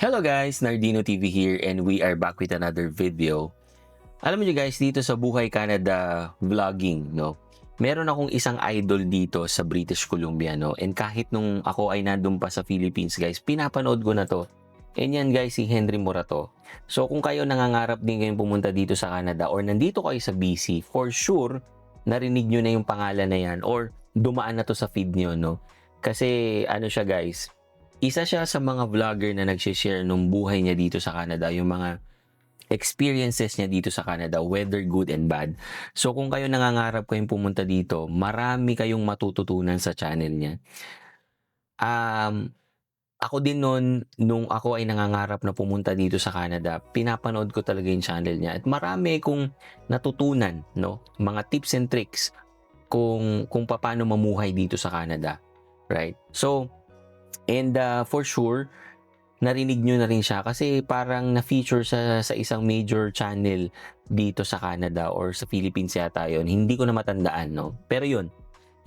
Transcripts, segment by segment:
Hello guys, Nardino TV here and we are back with another video. Alam niyo guys, dito sa Buhay Canada Vlogging, no? Meron akong isang idol dito sa British Columbia, no? And kahit nung ako ay nandun pa sa Philippines guys, pinapanood ko na to. And yan guys, si Henry Morato. So kung kayo nangangarap din kayong pumunta dito sa Canada or nandito kayo sa BC, for sure, narinig nyo na yung pangalan na yan or dumaan na to sa feed nyo, no? Kasi ano siya guys, isa siya sa mga vlogger na nagsishare nung buhay niya dito sa Canada, yung mga experiences niya dito sa Canada, whether good and bad. So kung kayo nangangarap kayong pumunta dito, marami kayong matututunan sa channel niya. Ako din nung ako ay nangangarap na pumunta dito sa Canada, pinapanood ko talaga yung channel niya. At marami kong natutunan, no? Mga tips and tricks kung paano mamuhay dito sa Canada. Right? So, and for sure, narinig nyo na rin siya kasi parang na-feature sa isang major channel dito sa Canada or sa Philippines yata yun. Hindi ko na matandaan, no? Pero yun,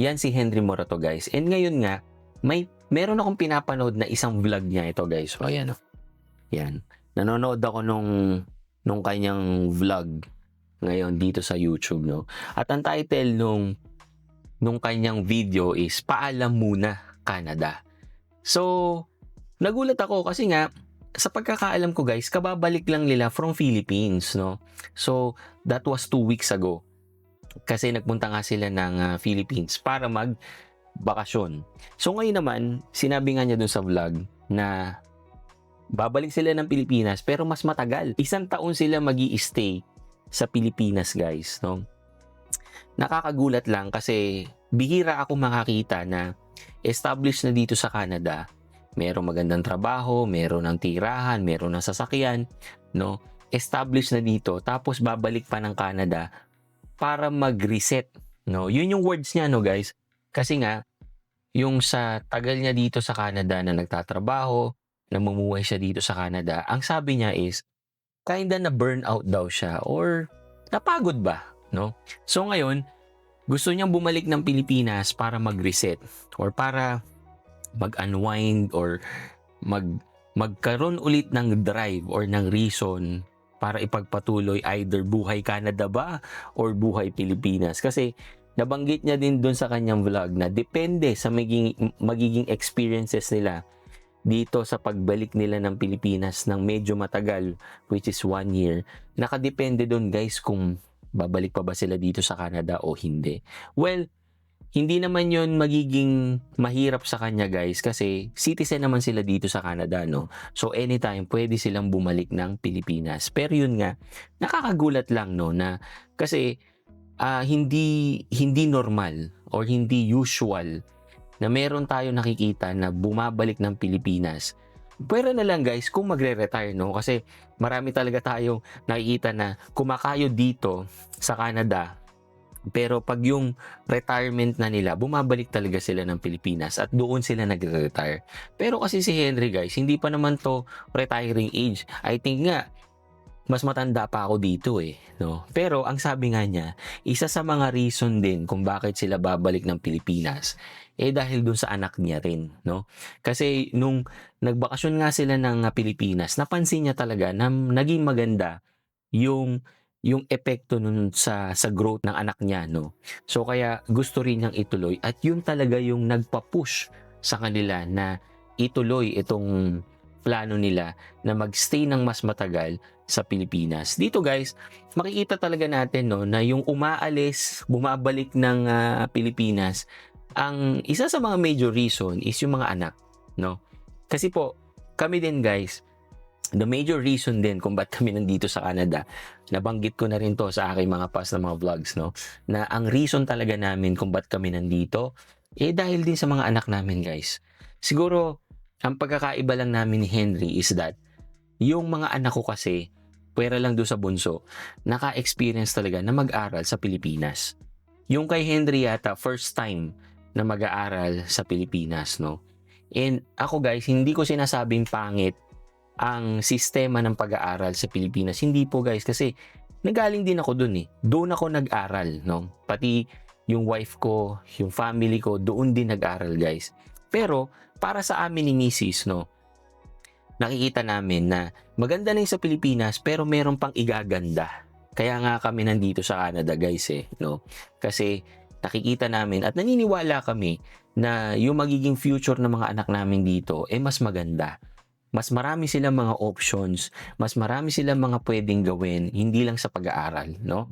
yan si Henry Morato, guys. And ngayon nga, meron akong pinapanood na isang vlog niya ito, guys. So, ayan, no? Yan. Nanonood ako nung kanyang vlog ngayon dito sa YouTube, no? At ang title nung kanyang video is Paalam Muna, Canada. So, nagulat ako kasi nga, sa pagkakaalam ko guys, kababalik lang nila from Philippines, no? So, that was 2 weeks ago. Kasi nagpunta nga sila ng Philippines para magbakasyon. So, ngayon naman, sinabi nga niya dun sa vlog na babalik sila ng Pilipinas pero mas matagal. 1 taon sila magi-stay sa Pilipinas guys, no? Nakakagulat lang kasi bihira ako makakita na established na dito sa Canada, merong magandang trabaho, meron ng tirahan, meron ng sasakyan, no? Established na dito, tapos babalik pa ng Canada para mag-reset, no? Yun yung words niya, no, guys? Kasi nga, yung sa tagal niya dito sa Canada na nagtatrabaho, namumuhay siya dito sa Canada, ang sabi niya is, kinda na burnout daw siya or napagod ba, no? So ngayon, gusto niyang bumalik ng Pilipinas para mag-reset or para mag-unwind or magkaroon ulit ng drive or ng reason para ipagpatuloy either buhay Canada ba or buhay Pilipinas. Kasi nabanggit niya din doon sa kanyang vlog na depende sa magiging experiences nila dito sa pagbalik nila ng Pilipinas ng medyo matagal, which is 1 year. Nakadepende doon guys kung babalik pa ba sila dito sa Canada o hindi. Well, hindi naman yon magiging mahirap sa kanya guys kasi citizen naman sila dito sa Canada, no? So anytime pwede silang bumalik ng Pilipinas. Pero yun nga, nakakagulat lang, no, na kasi hindi normal or hindi usual na meron tayo nakikita na bumabalik ng Pilipinas. Pwera na lang guys kung magre-retire, no? Kasi marami talaga tayong nakikita na kumakayo dito sa Canada, pero pag yung retirement na nila, bumabalik talaga sila ng Pilipinas at doon sila nagre-retire. Pero kasi si Henry guys, hindi pa naman to retiring age. I think nga, mas matanda pa ako dito no? Pero ang sabi nga niya, isa sa mga reason din kung bakit sila babalik ng Pilipinas, dahil dun sa anak niya rin, no? Kasi nung nagbakasyon nga sila ng Pilipinas, napansin niya talaga na naging maganda yung epekto nun sa growth ng anak niya, no? So kaya gusto rin niyang ituloy at yun talaga yung nagpa-push sa kanila na ituloy itong plano nila na magstay ng mas matagal sa Pilipinas. Dito guys, makikita talaga natin, no, na yung umaalis, bumabalik ng Pilipinas, ang isa sa mga major reason is yung mga anak, no? Kasi po, kami din guys, the major reason din kung ba't kami nandito sa Canada, nabanggit ko na rin to sa aking mga past na mga vlogs, no, na ang reason talaga namin kung ba't kami nandito, dahil din sa mga anak namin guys. Siguro, ang pagkakaiba lang namin ni Henry is that, yung mga anak ko kasi, pwera lang doon sa bunso, naka-experience talaga na mag-aral sa Pilipinas. Yung kay Henry yata, first time na mag-aaral sa Pilipinas, no? And ako guys, hindi ko sinasabing pangit ang sistema ng pag-aaral sa Pilipinas. Hindi po guys, kasi nagaling din ako doon Doon ako nag-aral, no? Pati yung wife ko, yung family ko, doon din nag-aral guys. Pero, para sa amin ni Mrs., no? nakikita namin na maganda na yung sa Pilipinas pero meron pang igaganda. Kaya nga kami nandito sa Canada guys no? Kasi nakikita namin at naniniwala kami na yung magiging future ng mga anak namin dito mas maganda. Mas marami silang mga options, mas marami silang mga pwedeng gawin, hindi lang sa pag-aaral, no?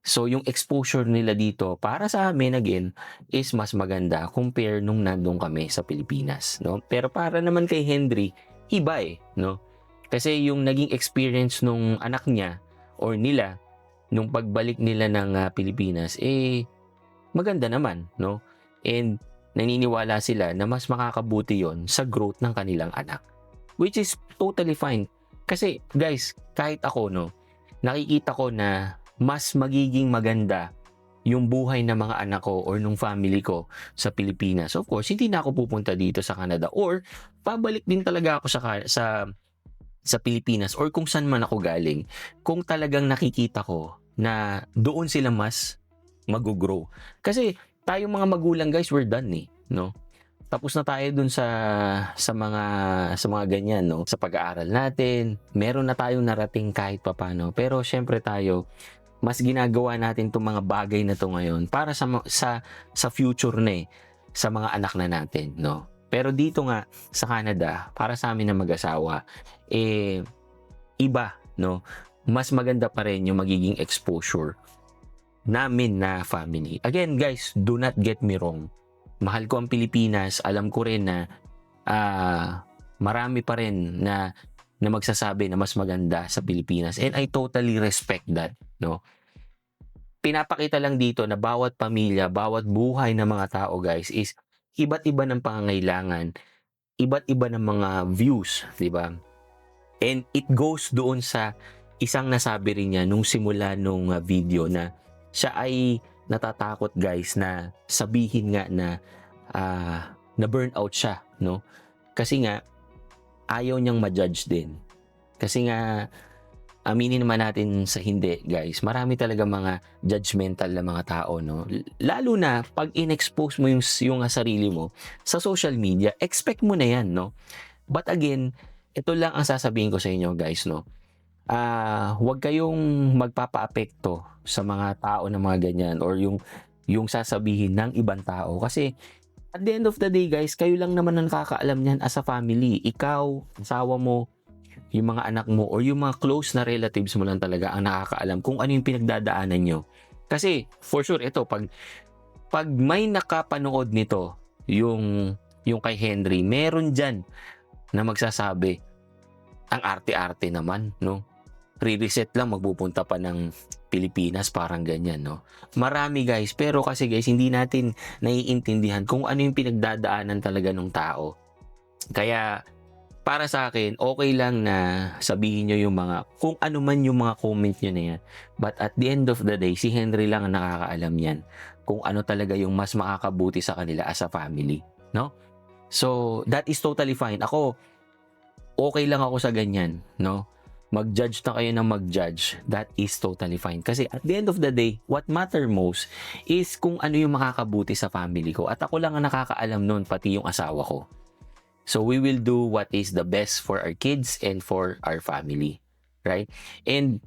So, yung exposure nila dito para sa amin again is mas maganda compare nung nandun kami sa Pilipinas, no? Pero para naman kay Henry, iba no? Kasi yung naging experience nung anak niya or nila nung pagbalik nila ng Pilipinas, maganda naman, no? And naniniwala sila na mas makakabuti yon sa growth ng kanilang anak. Which is totally fine. Kasi guys, kahit ako, no, nakikita ko na mas magiging maganda yung buhay ng mga anak ko or nung family ko sa Pilipinas. Of course, hindi na ako pupunta dito sa Canada or pabalik din talaga ako sa Pilipinas or kung saan man ako galing. Kung talagang nakikita ko na doon sila mas mag-grow. Kasi tayong mga magulang guys, we're done no? Tapos na tayo dun sa mga ganyan, no? Sa pag-aaral natin, meron na tayong narating kahit papano. Pero syempre tayo, mas ginagawa natin itong mga bagay na to ngayon para sa future na sa mga anak na natin, no? Pero dito nga sa Canada, para sa amin na mag-asawa, iba, no? Mas maganda pa rin yung magiging exposure namin na family. Again, guys, do not get me wrong. Mahal ko ang Pilipinas. Alam ko rin na marami pa rin na magsasabi na mas maganda sa Pilipinas. And I totally respect that, no? Pinapakita lang dito na bawat pamilya, bawat buhay ng mga tao, guys, is iba't iba ng pangangailangan, iba't iba ng mga views, di ba? And it goes doon sa isang nasabi rin niya nung simula nung video na siya ay natatakot guys na sabihin nga na na burnout siya, no? Kasi nga ayaw niyang ma-judge din. Kasi nga aminin naman natin sa hindi guys, marami talaga mga judgmental na mga tao, no? Lalo na pag in-expose mo yung sarili mo sa social media, expect mo na yan, no? But again, ito lang ang sasabihin ko sa inyo guys, no? Huwag kayong magpapaapekto sa mga tao na mga ganyan or yung sasabihin ng ibang tao kasi at the end of the day guys, kayo lang naman ang nakakaalam niyan as a family. Ikaw, asawa mo, yung mga anak mo or yung mga close na relatives mo lang talaga ang nakakaalam kung ano yung pinagdadaanan nyo. Kasi for sure ito pag may nakapanood nito yung kay Henry, meron diyan na magsasabi ang arte-arte naman, no? Re-reset lang, magpupunta pa ng Pilipinas, parang ganyan, no? Marami guys, pero kasi guys, hindi natin naiintindihan kung ano yung pinagdadaanan talaga ng tao. Kaya, para sa akin, okay lang na sabihin nyo yung kung ano man yung mga comment nyo na yan. But at the end of the day, si Henry lang ang nakakaalam yan kung ano talaga yung mas makakabuti sa kanila as a family, no? So, that is totally fine. Ako, okay lang ako sa ganyan, no? Mag-judge na kayo ng mag-judge, that is totally fine. Kasi at the end of the day, what matter most is kung ano yung makakabuti sa family ko. At ako lang ang nakakaalam nun, pati yung asawa ko. So we will do what is the best for our kids and for our family. Right? And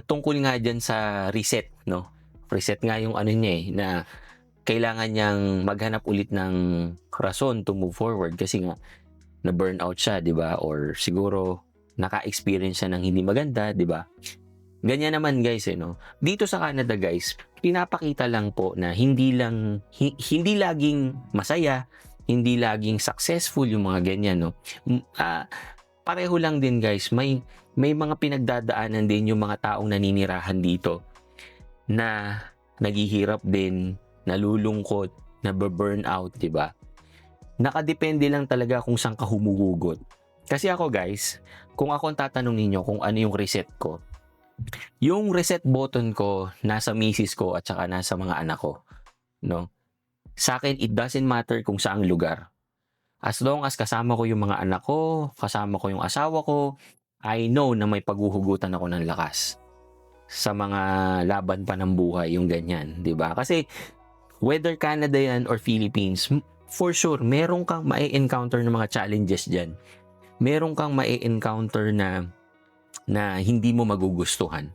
tungkol nga dyan sa reset, no? Reset nga yung ano niya na kailangan niyang maghanap ulit ng rason to move forward kasi nga na burnout siya, 'di ba? Or siguro naka-experience siya ng hindi maganda, 'di ba? Ganyan naman guys, no. Dito sa Canada guys, pinapakita lang po na hindi laging masaya, hindi laging successful yung mga ganyan, no. Pareho lang din guys, may mga pinagdadaanan din yung mga taong naninirahan dito na naghihirap din, nalulungkot, na-burnout, 'di ba? Nakadepende lang talaga kung saan ka humuhugot. Kasi ako guys, kung ako ang tatanong ninyo kung ano yung reset ko, yung reset button ko nasa misis ko at saka nasa mga anak ko, no? Sa akin, it doesn't matter kung saang lugar. As long as kasama ko yung mga anak ko, kasama ko yung asawa ko, I know na may paghuhugutan ako ng lakas sa mga laban pa ng buhay, yung ganyan, 'di ba? Kasi whether Canada yan or Philippines, for sure, meron kang ma-encounter ng mga challenges dyan. meron kang ma-encounter na hindi mo magugustuhan,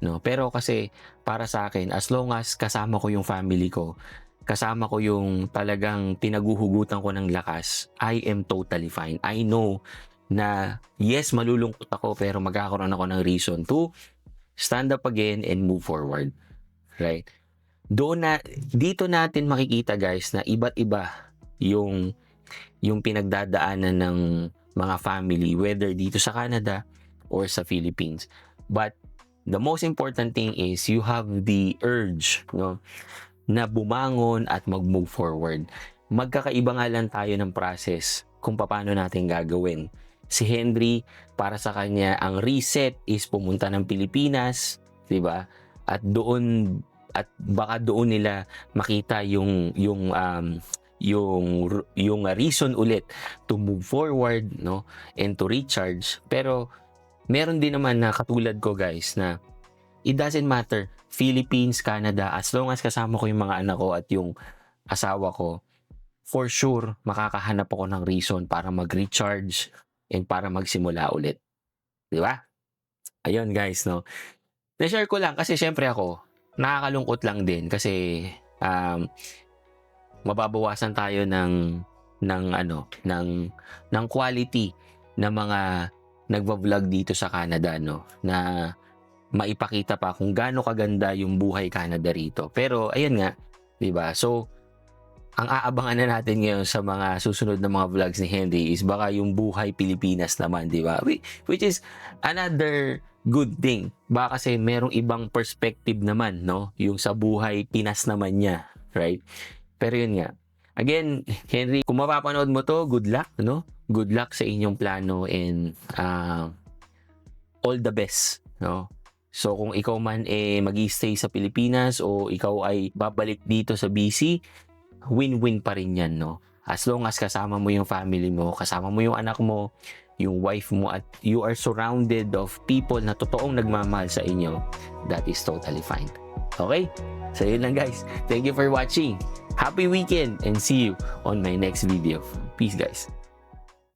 no? Pero kasi para sa akin, as long as kasama ko yung family ko, kasama ko yung talagang pinaguhugutan ko ng lakas, I am totally fine. I know na yes, malulungkot ako pero magkakaroon ako ng reason to stand up again and move forward. Right? Dito natin makikita guys na iba't iba yung pinagdadaanan ng mga family, whether dito sa Canada or sa Philippines. But the most important thing is you have the urge, no, na bumangon at mag-move forward. Magkakaiba nga lang tayo ng process kung paano natin gagawin. Si Henry, para sa kanya, ang reset is pumunta ng Pilipinas, 'di ba? At baka doon nila makita yung reason ulit to move forward, no, and to recharge. Pero meron din naman na katulad ko guys na it doesn't matter, Philippines, Canada, as long as kasama ko yung mga anak ko at yung asawa ko, for sure makakahanap ako ng reason para mag-recharge and para magsimula ulit, di ba? Ayun guys, no, na-share ko lang kasi syempre ako nakakalungkot lang din kasi mababawasan tayo ng quality na mga nagva-vlog dito sa Canada, no, na maipakita pa kung gaano kaganda yung buhay Canada rito. Pero ayan nga, 'di ba? So ang aabangan na natin ngayon sa mga susunod na mga vlogs ni Henry is baka yung buhay Pilipinas naman, 'di ba? Which is another good thing. Baka kasi merong ibang perspective naman, no? Yung sa buhay Pinas naman niya, right? Pero yun nga. Again, Henry, kung mapapanood mo to, good luck, no? Good luck sa inyong plano and all the best, no? So kung ikaw man magi-stay sa Pilipinas o ikaw ay babalik dito sa BC, win-win pa rin yan, no? As long as kasama mo yung family mo, kasama mo yung anak mo, yung wife mo, at you are surrounded of people na totoong nagmamahal sa inyo, that is totally fine. Okay? So yun lang guys. Thank you for watching. Happy weekend and see you on my next video. Peace guys.